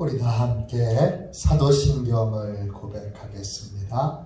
우리 다 함께 사도신경을 고백하겠습니다.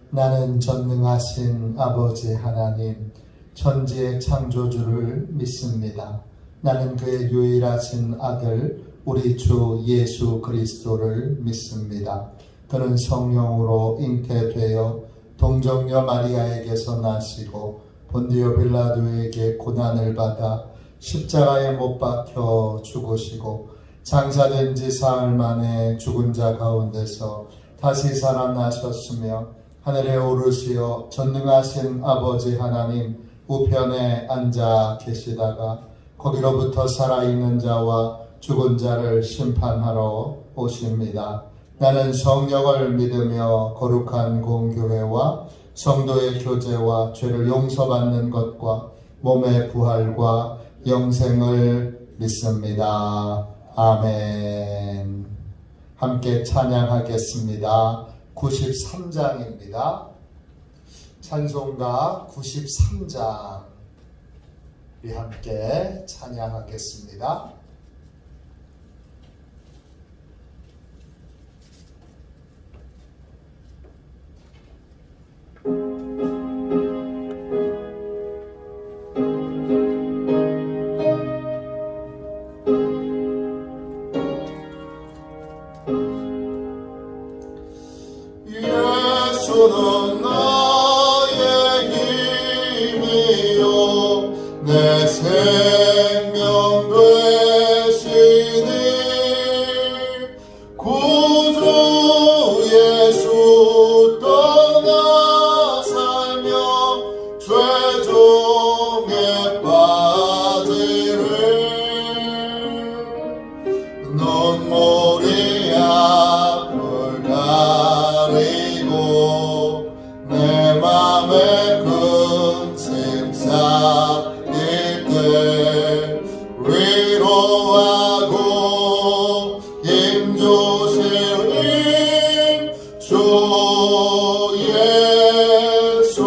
나는 전능하신 아버지 하나님, 천지의 창조주를 믿습니다. 나는 그의 유일하신 아들 우리 주 예수 그리스도를 믿습니다. 그는 성령으로 잉태되어 동정녀 마리아에게서 나시고 본디오 빌라도에게 고난을 받아 십자가에 못 박혀 죽으시고 장사된 지 사흘 만에 죽은 자 가운데서 다시 살아나셨으며 하늘에 오르시어 전능하신 아버지 하나님 우편에 앉아 계시다가 거기로부터 살아있는 자와 죽은 자를 심판하러 오십니다. 나는 성령을 믿으며 거룩한 공교회와 성도의 교제와 죄를 용서받는 것과 몸의 부활과 영생을 믿습니다. 아멘. 함께 찬양하겠습니다. 93장입니다. 찬송가 93장 우리 함께 찬양하겠습니다. 예수는 나의 힘이요 내 생명 되시니 구주 예수 떠나 살며 죄종에 빠지를 눈물이 앞을 가리고 내 맘에 근심 쌓일 때 위로하고 힘주실 주 예수.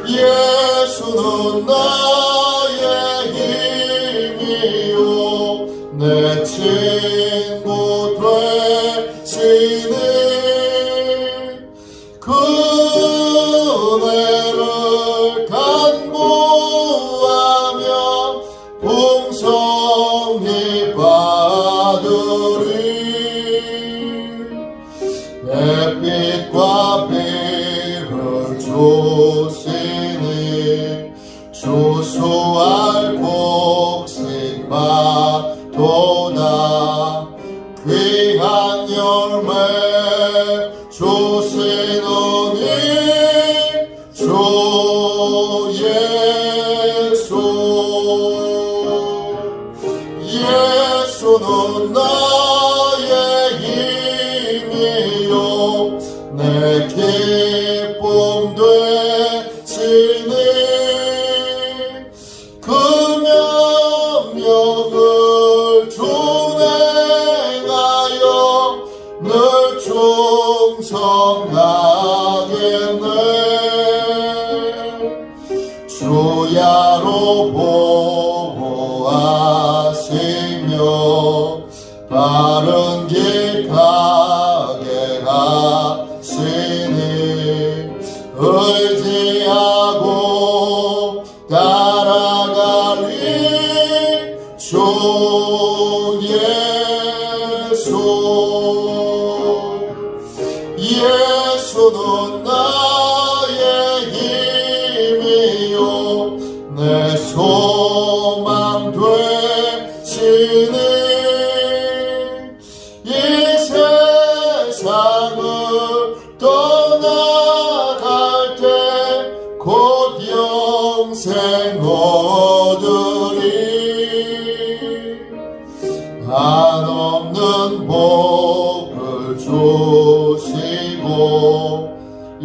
예수는 나의 힘이요 내 친구 되시니 그네를 간구하며 풍성히 받으리. 햇빛과 비를 주시니 주수할 곡식 마도다. 귀한 열매 주시느니 주 예수. 예수는 나의 힘이요 내 기쁨 되시니 그 명령을 준행하여 늘 충성하겠네. 주야로 보호하시며 바른 길 가게 하시니 의지하고 따라가리 주 예수. 예수는 나의 힘이요 내 소망 되시니 이 세상을 떠나갈 때 곧 영생 얻으리. 한없는 복을 주시고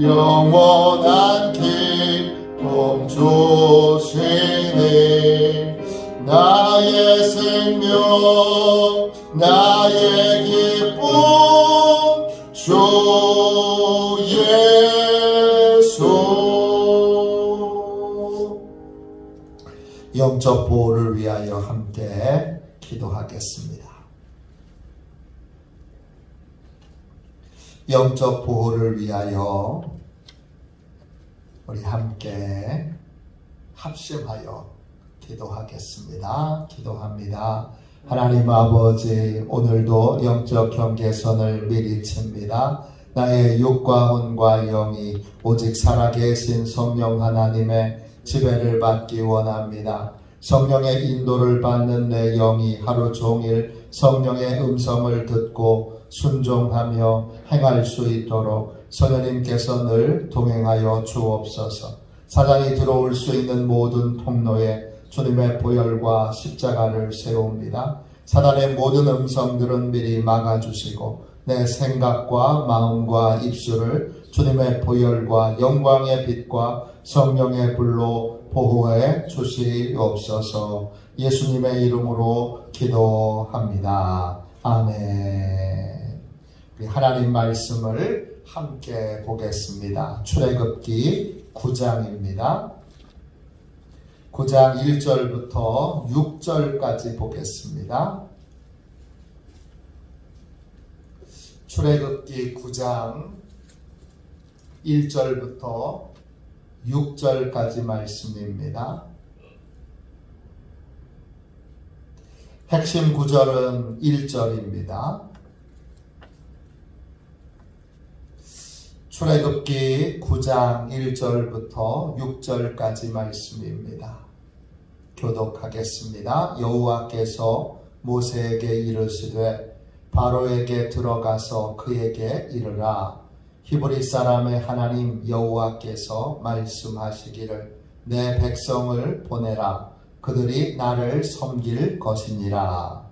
영원한 기쁨 주시니 나의 생명 나의 기쁨 주 예수. 영적 보호를 위하여 함께 기도하겠습니다. 영적 보호를 위하여 우리 함께 합심하여 기도하겠습니다. 기도합니다. 하나님 아버지, 오늘도 영적 경계선을 미리 칩니다. 나의 육과魂과 영이 오직 살아계신 성령 하나님의 지배를 받기 원합니다. 성령의 인도를 받는 내 영이 하루 종일 성령의 음성을 듣고 순종하며 행할 수 있도록 성령님께서 늘 동행하여 주옵소서. 사단이 들어올 수 있는 모든 통로에 주님의 보혈과 십자가를 세웁니다. 사단의 모든 음성들은 미리 막아주시고 내 생각과 마음과 입술을 주님의 보혈과 영광의 빛과 성령의 불로 보호해 주시옵소서. 예수님의 이름으로 기도합니다. 아멘. 우리 하나님 말씀을 함께 보겠습니다. 출애굽기 9장입니다. 9장 1절부터 6절까지 보겠습니다. 출애굽기 9장 1절부터 6절까지 말씀입니다. 핵심 구절은 1절입니다. 출애굽기 9장 1절부터 6절까지 말씀입니다. 교독하겠습니다. 여호와께서 모세에게 이르시되 바로에게 들어가서 그에게 이르라. 히브리 사람의 하나님 여호와께서 말씀하시기를 내 백성을 보내라. 그들이 나를 섬길 것이니라.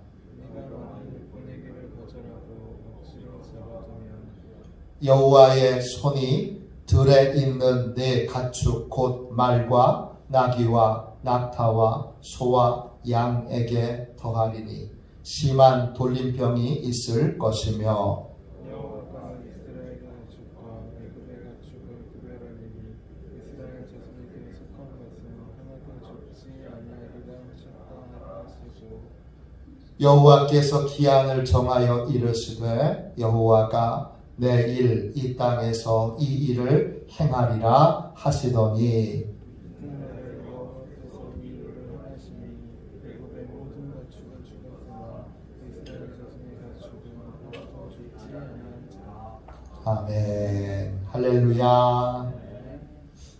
여호와의 손이 들에 있는 네 가축 곧 말과 나귀와 낙타와 소와 양에게 더하리니 심한 돌림병이 있을 것이며 여호와가 이스라엘 가축과 애굽의 가축을 구별하리니 이스라엘 자손에게 속한 것은 하나도 죽지 아니하리라 하셨다 하시고 여호와께서 기한을 정하여 이르시되 여호와가 내일 이 땅에서 이 일을 행하리라 하시더니 이튿날에 여호와께서 이 일을 하시니 애굽의 모든 가축은 죽었으나 이스라엘 자손의 가축은 하나도 죽지 아니한지라. 아멘. 할렐루야.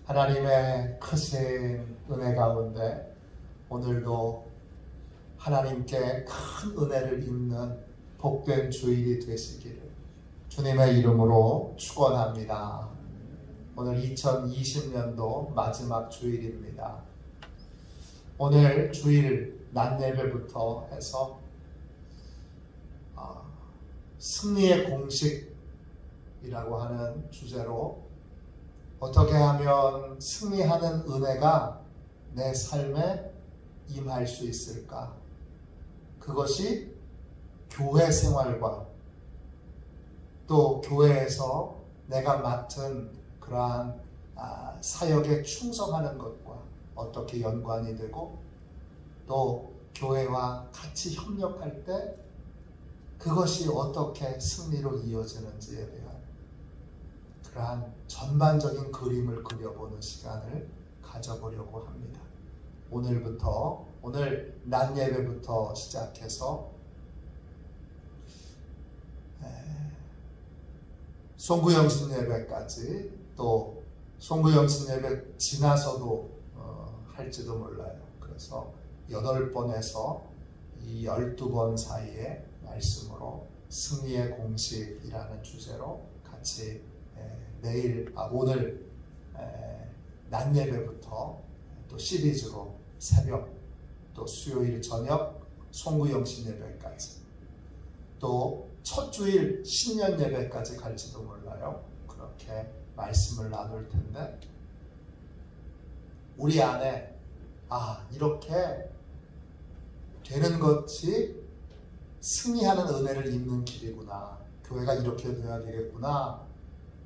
하나님의 크신 은혜 가운데 오늘도 하나님께 큰 은혜를 입는 복된 주일이 되시기를 주님의 이름으로 축원합니다. 오늘 2020년도 마지막 주일입니다. 오늘 주일 낮 예배부터 해서 승리의 공식이라고 하는 주제로 어떻게 하면 승리하는 은혜가 내 삶에 임할 수 있을까? 그것이 교회 생활과 또 교회에서 내가 맡은 그러한 사역에 충성하는 것과 어떻게 연관이 되고 또 교회와 같이 협력할 때 그것이 어떻게 승리로 이어지는지에 대한 그러한 전반적인 그림을 그려보는 시간을 가져보려고 합니다. 오늘 낮 예배부터 시작해서 송구영신 예배까지 또 송구영신 예배 지나서도 할지도 몰라요. 그래서 8번에서 이 12번 사이에 말씀으로 승리의 공식이라는 주제로 같이 오늘 낮 예배부터 또 시리즈로 새벽 또 수요일 저녁 송구영신 예배까지 또 첫 주일 신년 예배까지 갈지도 몰라요. 그렇게 말씀을 나눌 텐데 우리 안에 이렇게 되는 것이 승리하는 은혜를 입는 길이구나. 교회가 이렇게 돼야 되겠구나.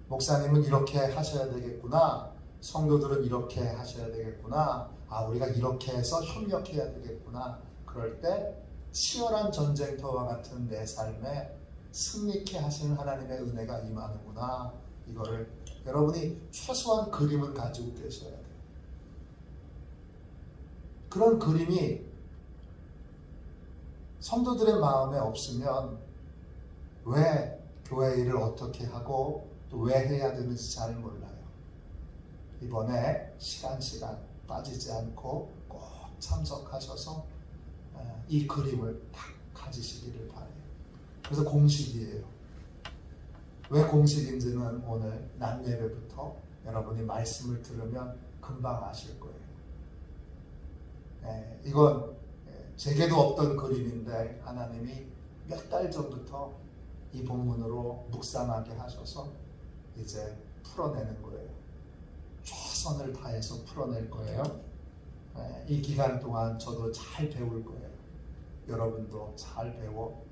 목사님은 이렇게 하셔야 되겠구나. 성도들은 이렇게 하셔야 되겠구나. 우리가 이렇게 해서 협력해야 되겠구나. 그럴 때 치열한 전쟁터와 같은 내 삶에 승리케 하시는 하나님의 은혜가 임하는구나. 이거를 여러분이 최소한 그림을 가지고 계셔야 돼요. 그런 그림이 성도들의 마음에 없으면 왜 교회 일을 어떻게 하고 또 왜 해야 되는지 잘 몰라요. 이번에 시간 빠지지 않고 꼭 참석하셔서 이 그림을 딱 가지시기를 바라요. 그래서 공식이에요. 왜 공식인지는 오늘 낮 예배부터 여러분이 말씀을 들으면 금방 아실 거예요. 이건 제게도 없던 그림인데 하나님이 몇 달 전부터 이 본문으로 묵상하게 하셔서 이제 풀어내는 거예요. 최선을 다해서 풀어낼 거예요. 이 기간 동안 저도 잘 배울 거예요. 여러분도 잘 배워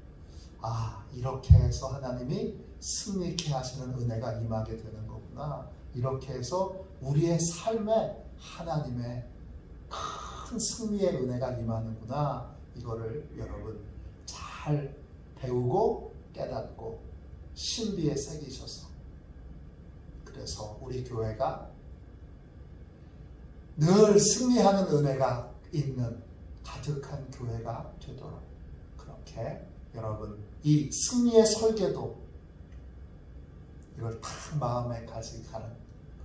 이렇게 해서 하나님이 승리케 하시는 은혜가 임하게 되는 거구나. 이렇게 해서 우리의 삶에 하나님의 큰 승리의 은혜가 임하는구나. 이거를 여러분 잘 배우고 깨닫고 신비에 새기셔서 그래서 우리 교회가 늘 승리하는 은혜가 있는 가득한 교회가 되도록 그렇게 여러분 이 승리의 설계도 이걸 딱 마음에 가지가는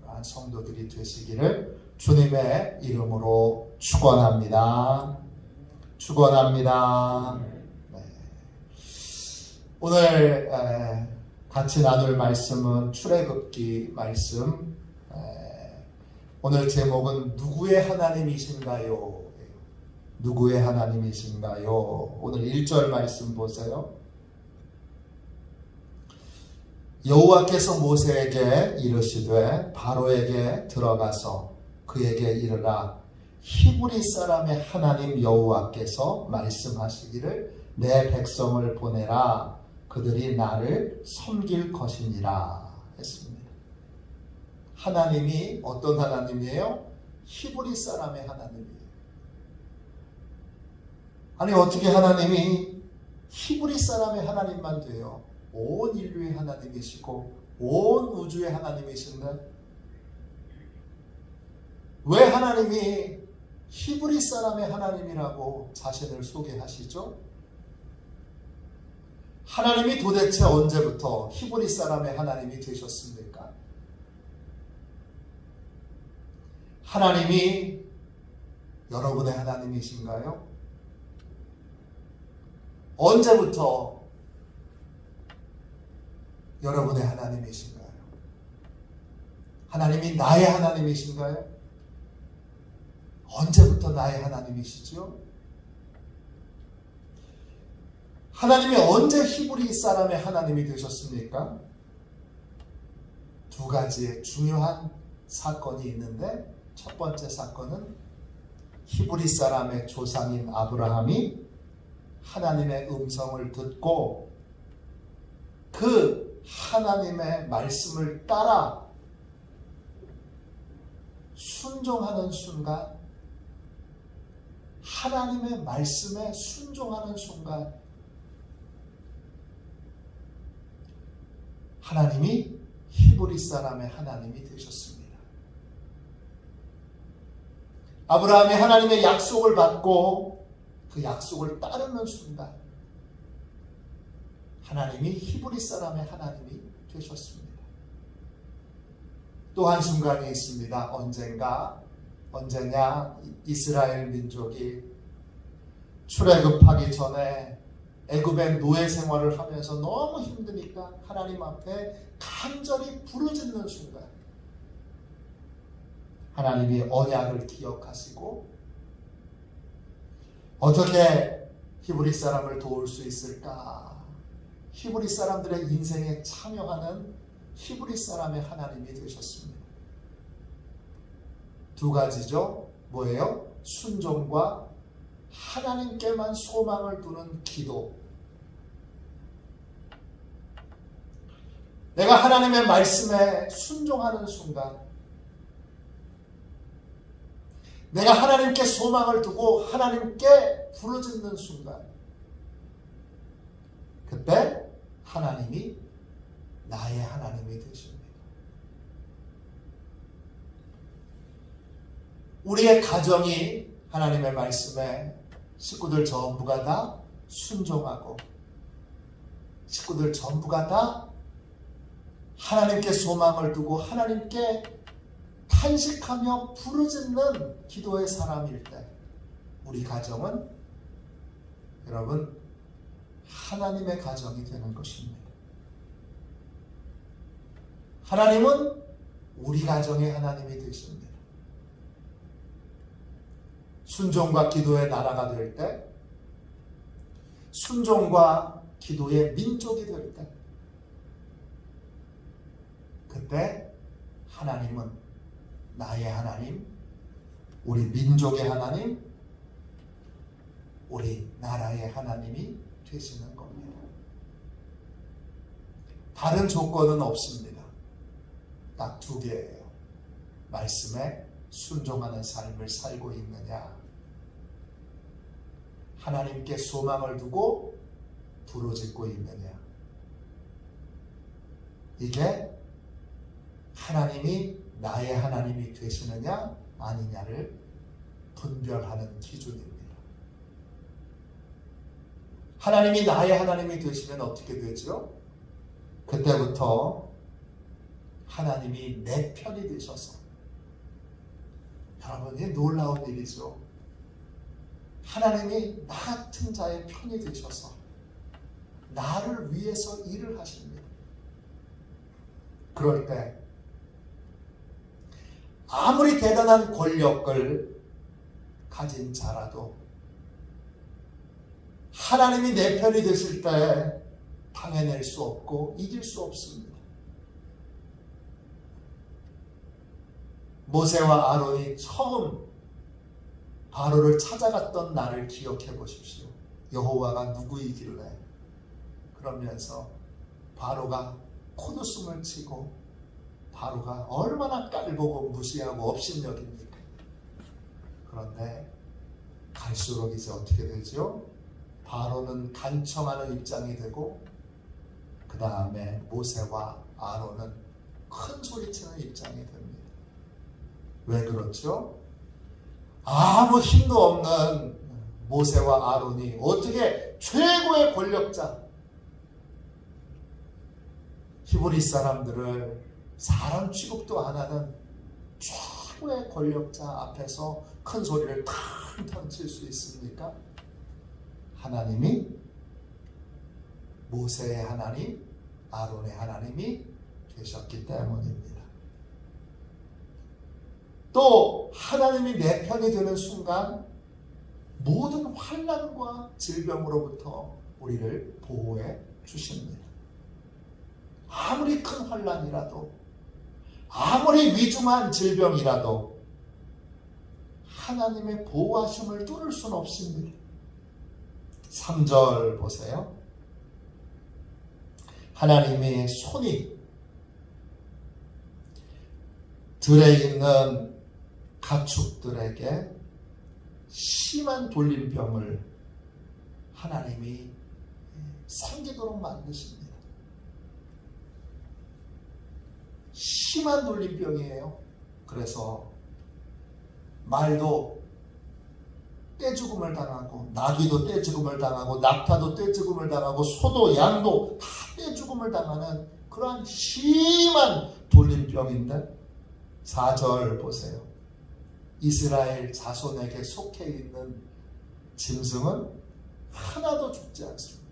그러한 성도들이 되시기를 주님의 이름으로 축원합니다. 축원합니다. 네. 오늘 같이 나눌 말씀은 출애굽기 말씀. 오늘 제목은 누구의 하나님이신가요? 누구의 하나님이신가요? 오늘 1절 말씀 보세요. 여호와께서 모세에게 이르시되 바로에게 들어가서 그에게 이르라 히브리 사람의 하나님 여호와께서 말씀하시기를 내 백성을 보내라 그들이 나를 섬길 것이니라 했습니다. 하나님이 어떤 하나님이에요? 히브리 사람의 하나님이에요. 아니 어떻게 하나님이 히브리 사람의 하나님만 돼요? 온 인류의 하나님이시고 온 우주의 하나님이신데 왜 하나님이 히브리 사람의 하나님이라고 자신을 소개하시죠? 하나님이 도대체 언제부터 히브리 사람의 하나님이 되셨습니까? 하나님이 여러분의 하나님이신가요? 언제부터 여러분의 하나님이신가요? 하나님이 나의 하나님이신가요? 언제부터 나의 하나님이시죠? 하나님이 언제 히브리 사람의 하나님이 되셨습니까? 두 가지의 중요한 사건이 있는데 첫 번째 사건은 히브리 사람의 조상인 아브라함이 하나님의 음성을 듣고 그 하나님의 말씀을 따라 순종하는 순간, 하나님의 말씀에 순종하는 순간 하나님이 히브리 사람의 하나님이 되셨습니다. 아브라함이 하나님의 약속을 받고 그 약속을 따르는 순간 하나님이 히브리 사람의 하나님이 되셨습니다. 또 한 순간이 있습니다. 언제냐 이스라엘 민족이 출애굽하기 전에 애굽의 노예 생활을 하면서 너무 힘드니까 하나님 앞에 간절히 부르짖는 순간 하나님이 언약을 기억하시고 어떻게 히브리 사람을 도울 수 있을까? 히브리 사람들의 인생에 참여하는 히브리 사람의 하나님이 되셨습니다. 두 가지죠. 뭐예요? 순종과 하나님께만 소망을 두는 기도. 내가 하나님의 말씀에 순종하는 순간, 내가 하나님께 소망을 두고 하나님께 부르짖는 순간, 그때 하나님이 나의 하나님이 되십니다. 우리의 가정이 하나님의 말씀에 식구들 전부가 다 순종하고 식구들 전부가 다 하나님께 소망을 두고 하나님께 탄식하며 부르짖는 기도의 사람일 때 우리 가정은 여러분 하나님의 가정이 되는 것입니다. 하나님은 우리 가정의 하나님이 되십니다. 순종과 기도의 나라가 될 때, 순종과 기도의 민족이 될 때, 그때 하나님은 나의 하나님, 우리 민족의 하나님, 우리 나라의 하나님이 되시는 겁니다. 다른 조건은 없습니다. 딱 두 개예요. 말씀에 순종하는 삶을 살고 있느냐, 하나님께 소망을 두고 부르짖고 있느냐. 이게 하나님이 나의 하나님이 되시느냐 아니냐를 분별하는 기준입니다. 하나님이 나의 하나님이 되시면 어떻게 되죠? 그때부터 하나님이 내 편이 되셔서, 여러분, 이게 놀라운 일이죠. 하나님이 나 같은 자의 편이 되셔서 나를 위해서 일을 하십니다. 그럴 때 아무리 대단한 권력을 가진 자라도 하나님이 내 편이 되실 때 당해낼 수 없고 이길 수 없습니다. 모세와 아론이 처음 바로를 찾아갔던 날을 기억해 보십시오. 여호와가 누구이길래? 그러면서 바로가 콧웃음을 치고 바로가 얼마나 깔보고 무시하고 업신여깁니까? 그런데 갈수록 이제 어떻게 되죠? 바로는 간청하는 입장이 되고 그 다음에 모세와 아론은 큰 소리치는 입장이 됩니다. 왜 그렇죠? 아무 힘도 없는 모세와 아론이 어떻게 최고의 권력자, 히브리 사람들을 사람 취급도 안 하는 최고의 권력자 앞에서 큰 소리를 탕탕 칠 수 있습니까? 하나님이 모세의 하나님, 아론의 하나님이 되셨기 때문입니다. 또 하나님이 내 편이 되는 순간 모든 환난과 질병으로부터 우리를 보호해 주십니다. 아무리 큰 환난이라도, 아무리 위중한 질병이라도 하나님의 보호하심을 뚫을 수는 없습니다. 3절 보세요. 하나님의 손이 들에 있는 가축들에게 심한 돌림병을 하나님이 생기도록 만드십니다. 심한 돌림병이에요. 그래서 말도 떼죽음을 당하고, 나귀도 떼죽음을 당하고, 낙타도 떼죽음을 당하고, 소도 양도 다 떼죽음을 당하는 그러한 심한 돌림병인데 4절 보세요. 이스라엘 자손에게 속해 있는 짐승은 하나도 죽지 않습니다.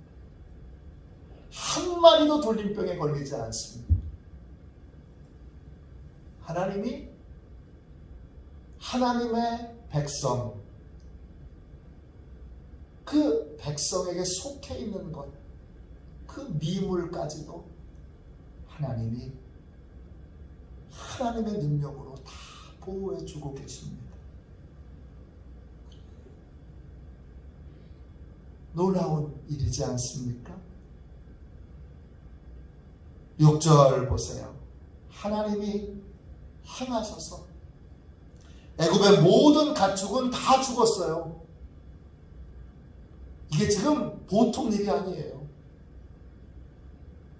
한 마리도 돌림병에 걸리지 않습니다. 하나님이 하나님의 백성, 그 백성에게 속해 있는 것, 그 미물까지도 하나님이 하나님의 능력으로 다 보호해 주고 계십니다. 놀라운 일이지 않습니까? 6절 보세요. 하나님이 행하셔서 애굽의 모든 가축은 다 죽었어요. 이게 지금 보통 일이 아니에요.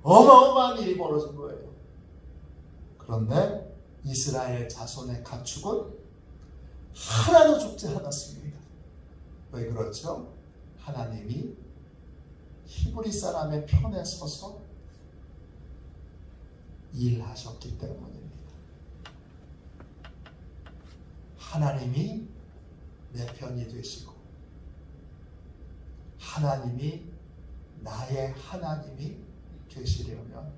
어마어마한 일이 벌어진 거예요. 그런데 이스라엘 자손의 가축은 하나도 죽지 않았습니다. 왜 그렇죠? 하나님이 히브리 사람의 편에 서서 일하셨기 때문입니다. 하나님이 내 편이 되시고 하나님이 나의 하나님이 되시려면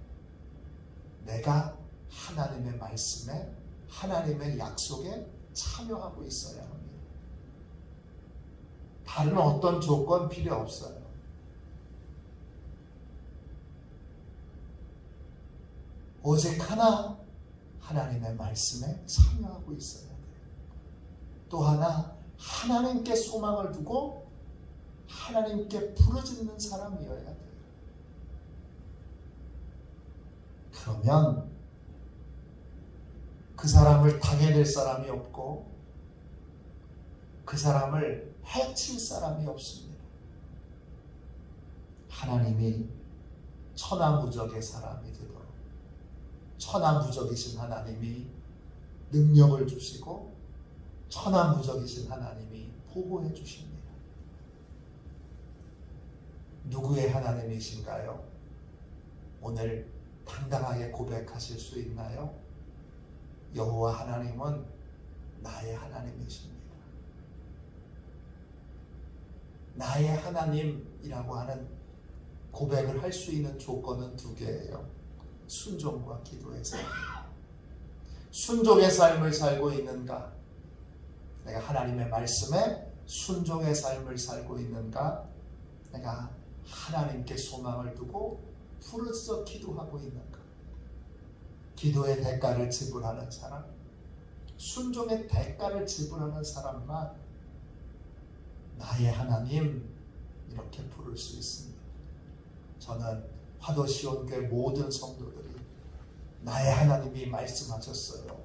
내가 하나님의 말씀에 하나님의 약속에 참여하고 있어야 합니다. 다른 어떤 조건 필요 없어요. 오직 하나 하나님의 말씀에 참여하고 있어야 돼요. 또 하나 하나님께 소망을 두고 하나님께 부르짖는 사람이어야 돼요. 그러면 그 사람을 당해낼 사람이 없고 그 사람을 해칠 사람이 없습니다. 하나님이 천하무적의 사람이 되도록 천하무적이신 하나님이 능력을 주시고 천하무적이신 하나님이 보호해 주십니다. 누구의 하나님이신가요? 오늘 당당하게 고백하실 수 있나요? 여호와 하나님은 나의 하나님이십니다. 나의 하나님이라고 하는 고백을 할 수 있는 조건은 두 개예요. 순종과 기도의 삶. 순종의 삶을 살고 있는가? 내가 하나님의 말씀에 순종의 삶을 살고 있는가? 내가 하나님께 소망을 두고 부르짖어 기도하고 있는가? 기도의 대가를 지불하는 사람, 순종의 대가를 지불하는 사람만 나의 하나님 이렇게 부를 수 있습니다. 저는 화도시온교회 모든 성도들이 나의 하나님이 말씀하셨어요.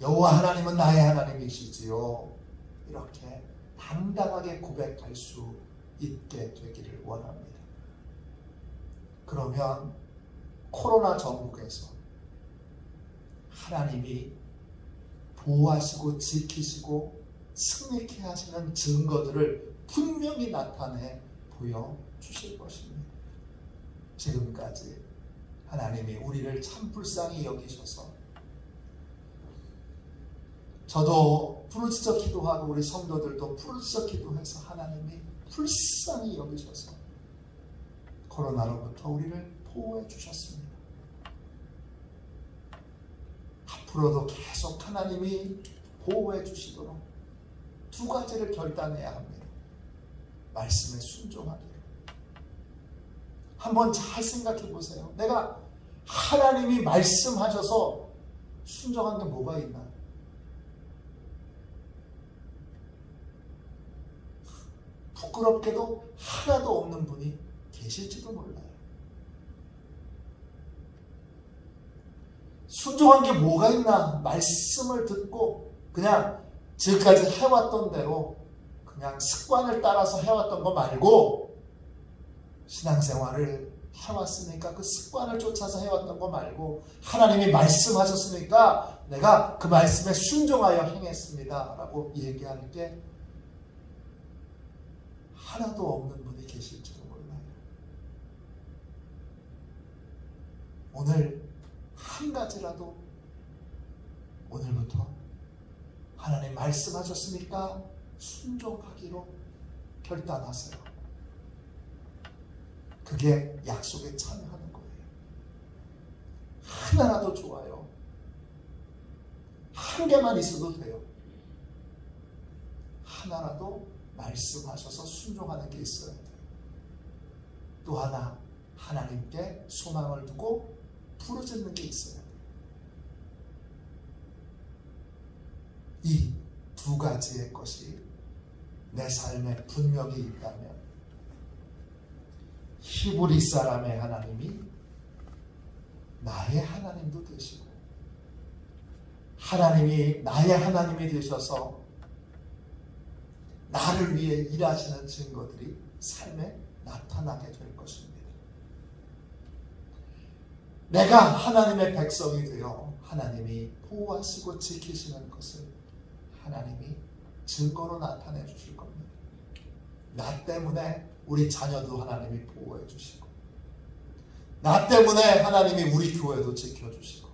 여호와 하나님은 나의 하나님이시지요. 이렇게 당당하게 고백할 수 있게 되기를 원합니다. 그러면 코로나 전국에서 하나님이 보호하시고 지키시고 승리케 하시는 증거들을 분명히 나타내 보여주실 것입니다. 지금까지 하나님이 우리를 참 불쌍히 여기셔서 저도 부르짖어 기도하고 우리 성도들도 부르짖어 기도해서 하나님이 불쌍히 여기셔서 코로나로부터 우리를 보호해 주셨습니다. 앞으로도 계속 하나님이 보호해 주시도록 두 가지를 결단해야 합니다. 말씀에 순종하기를. 한번 잘 생각해 보세요. 내가 하나님이 말씀하셔서 순종한 게 뭐가 있나? 부끄럽게도 하나도 없는 분이 계실지도 몰라요. 순종한 게 뭐가 있나? 말씀을 듣고 그냥 지금까지 해왔던 대로 그냥 습관을 따라서 해왔던 거 말고 신앙생활을 해왔으니까 그 습관을 쫓아서 해왔던 거 말고 하나님이 말씀하셨으니까 내가 그 말씀에 순종하여 행했습니다 라고 얘기할 게 하나도 없는 분이 계실지도 몰라요. 오늘 한 가지라도 오늘부터 하나님 말씀하셨으니까 순종하기로 결단하세요. 그게 약속에 참여하는 거예요. 하나라도 좋아요. 한 개만 있어도 돼요. 하나라도 말씀하셔서 순종하는 게 있어야 돼요. 또 하나 하나님께 소망을 두고 부르짖는 게 있어야 돼요. 이 두 가지의 것이 내 삶에 분명히 있다면 히브리 사람의 하나님이 나의 하나님도 되시고 하나님이 나의 하나님이 되셔서 나를 위해 일하시는 증거들이 삶에 나타나게 될 것입니다. 내가 하나님의 백성이 되어 하나님이 보호하시고 지키시는 것을 하나님이 증거로 나타내 주실 겁니다. 나 때문에 우리 자녀도 하나님이 보호해 주시고, 나 때문에 하나님이 우리 교회도 지켜주시고,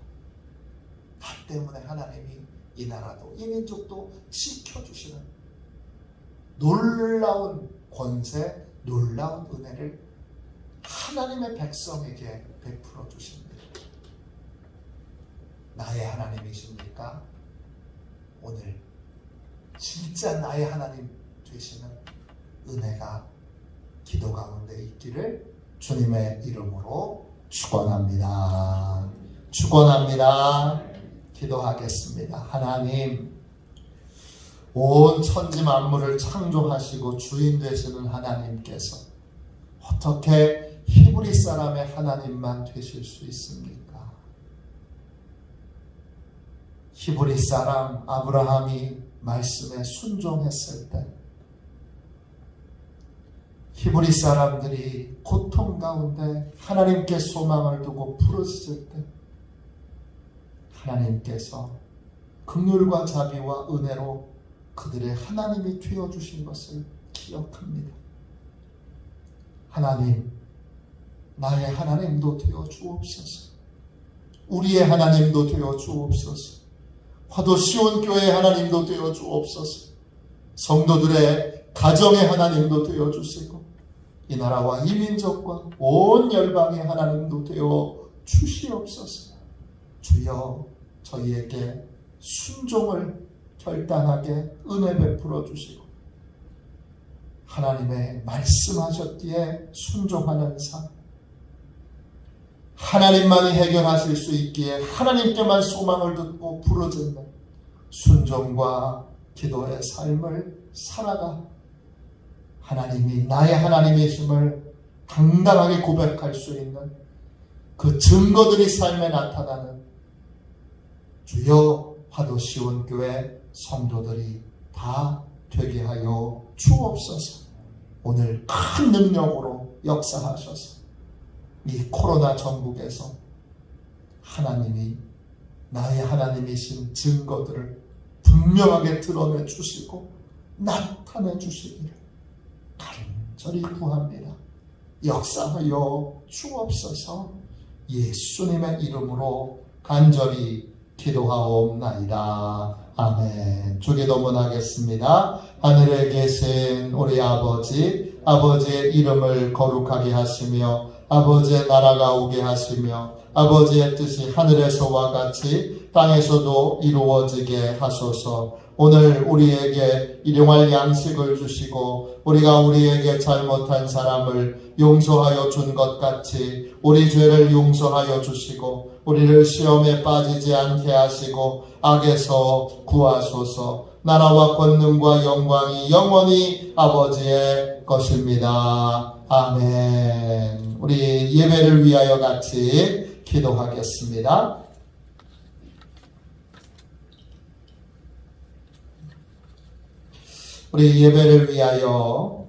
나 때문에 하나님이 이 나라도 이 민족도 지켜주시는 놀라운 권세, 놀라운 은혜를 하나님의 백성에게 베풀어 주십니다. 나의 하나님이십니까? 오늘 진짜 나의 하나님 되시는 은혜가 기도 가운데 있기를 주님의 이름으로 축원합니다. 축원합니다. 기도하겠습니다. 하나님, 온 천지 만물을 창조하시고 주인 되시는 하나님께서 어떻게 히브리 사람의 하나님만 되실 수 있습니까? 히브리 사람 아브라함이 말씀에 순종했을 때, 히브리 사람들이 고통 가운데 하나님께 소망을 두고 부르짖을 때 하나님께서 긍휼과 자비와 은혜로 그들의 하나님이 되어주신 것을 기억합니다. 하나님, 나의 하나님도 되어 주옵소서. 우리의 하나님도 되어 주옵소서. 화도 시온교회의 하나님도 되어 주옵소서. 성도들의 가정의 하나님도 되어 주시고, 이 나라와 이 민족과 온 열방의 하나님도 되어 주시옵소서. 주여, 저희에게 순종을 결단하게 은혜 베풀어 주시고, 하나님의 말씀하셨기에 순종하는 삶, 하나님만이 해결하실 수 있기에 하나님께만 소망을 듣고 부르짖는 순종과 기도의 삶을 살아가 하나님이 나의 하나님이심을 당당하게 고백할 수 있는 그 증거들이 삶에 나타나는 주여 화도 시온교회 성도들이 다 되게 하여 주옵소서. 오늘 큰 능력으로 역사하셔서 이 코로나 전국에서 하나님이 나의 하나님이신 증거들을 분명하게 드러내 주시고 나타내 주시기를 간절히 구합니다. 역사하여 주옵소서. 예수님의 이름으로 간절히 기도하옵나이다. 아멘. 주기도문하겠습니다. 하늘에 계신 우리 아버지, 아버지의 이름을 거룩하게 하시며 아버지의 나라가 오게 하시며 아버지의 뜻이 하늘에서와 같이 땅에서도 이루어지게 하소서. 오늘 우리에게 일용할 양식을 주시고 우리가 우리에게 잘못한 사람을 용서하여 준 것 같이 우리 죄를 용서하여 주시고 우리를 시험에 빠지지 않게 하시고 악에서 구하소서. 나라와 권능과 영광이 영원히 아버지의 것입니다. 아멘. 우리 예배를 위하여 같이 기도하겠습니다. 우리 예배를 위하여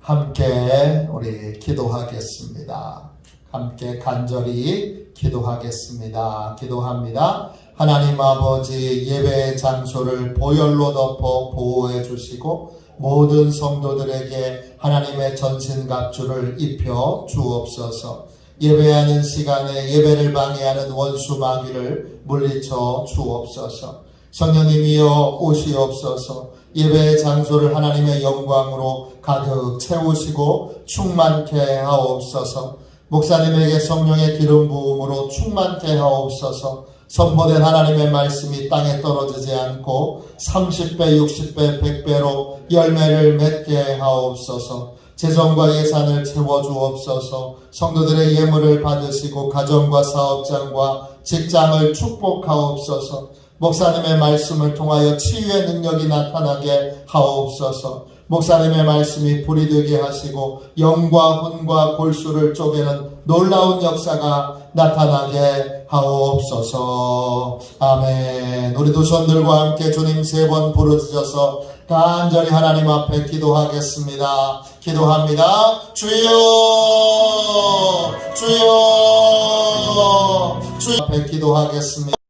함께 우리 기도하겠습니다. 함께 간절히 기도하겠습니다. 기도합니다. 하나님 아버지, 예배의 장소를 보혈로 덮어 보호해 주시고 모든 성도들에게 하나님의 전신갑주를 입혀 주옵소서. 예배하는 시간에 예배를 방해하는 원수 마귀를 물리쳐 주옵소서. 성령님이여 오시옵소서. 예배의 장소를 하나님의 영광으로 가득 채우시고 충만케 하옵소서. 목사님에게 성령의 기름 부음으로 충만케 하옵소서. 선포된 하나님의 말씀이 땅에 떨어지지 않고 30배, 60배, 100배로 열매를 맺게 하옵소서. 재정과 예산을 채워주옵소서. 성도들의 예물을 받으시고 가정과 사업장과 직장을 축복하옵소서. 목사님의 말씀을 통하여 치유의 능력이 나타나게 하옵소서. 목사님의 말씀이 불이 되게 하시고 영과 혼과 골수를 쪼개는 놀라운 역사가 나타나게 하옵소서. 아멘. 우리 두 손들과 함께 주님 3번 부르짖어서 간절히 하나님 앞에 기도하겠습니다. 기도합니다. 주여 앞에 기도하겠습니다.